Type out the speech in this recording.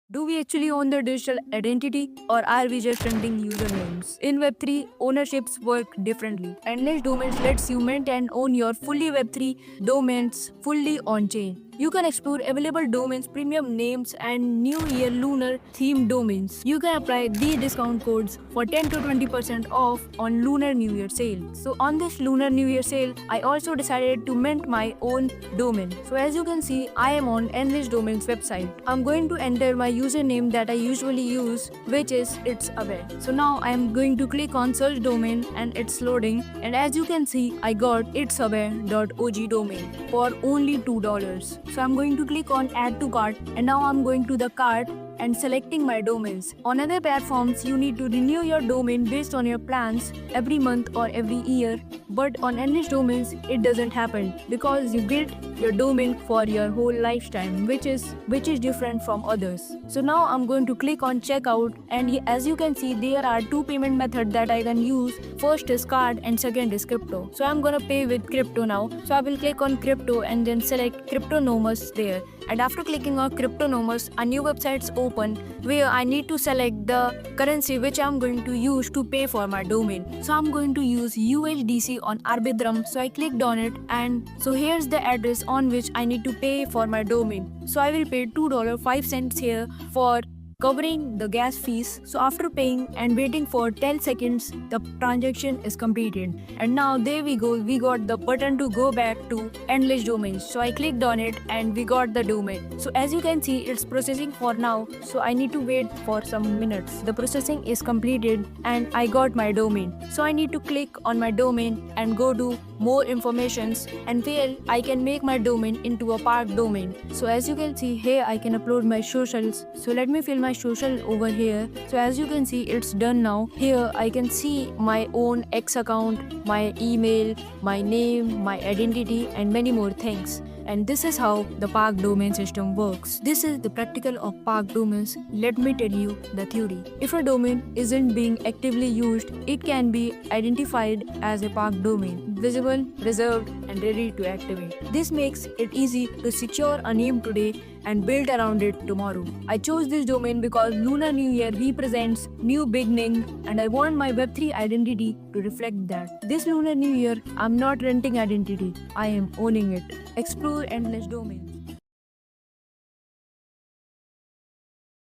Do we actually own the digital identity or are we just renting usernames? In Web3, ownerships work differently. Endless Domains lets you mint and own your fully Web3 domains fully on chain. You can explore available domains, premium names, and New Year lunar themed domains. You can apply the discount codes for 10 to 20% off on Lunar New Year sale. So on this Lunar New Year sale, I also decided to mint my own domain. So as you can see, I am on Endless Domains website. I'm going to enter my username that I usually use, which is It's Aware. So now I am going to click on search domain and it's loading. And as you can see, I got itsaware.og domain for only $2. So I'm going to click on add to cart and now I'm going to the cart and selecting my domains. On other platforms, you need to renew your domain based on your plans every month or every year. But on Endless Domains, it doesn't happen because you get your domain for your whole lifetime, which is different from others. So now I'm going to click on checkout and as you can see, there are two payment methods that I can use. First is card and second is crypto. So I'm gonna pay with crypto now. So I will click on crypto and then select Cryptonomos there. And after clicking on Cryptonomos, a new website is open where I need to select the currency which I'm going to use to pay for my domain. So I'm going to use USDC on Arbitrum. So I clicked on it and so here's the address on which I need to pay for my domain. So I will pay $2.05 here for covering the gas fees. So after paying and waiting for 10 seconds, the transaction is completed. And now there we go, we got the button to go back to Endless Domains. So I clicked on it and we got the domain. So as you can see, it's processing for now. So I need to wait for some minutes. The processing is completed and I got my domain. So I need to click on my domain and go to more informations and where I can make my domain into a park domain. So as you can see here, I can upload my socials. So let me fill my social over here. So as you can see, it's done now. Here I can see my own X account, my email, my name, my identity and many more things. And this is how the park domain system works. This is the practical of park domains. Let me tell you the theory. If a domain isn't being actively used, it can be identified as a park domain, visible, reserved, and ready to activate. This makes it easy to secure a name today and build around it tomorrow. I chose this domain because Lunar New Year represents new beginning and I want my Web3 identity to reflect that. This Lunar New Year, I'm not renting identity, I am owning it. Explore Endless Domains.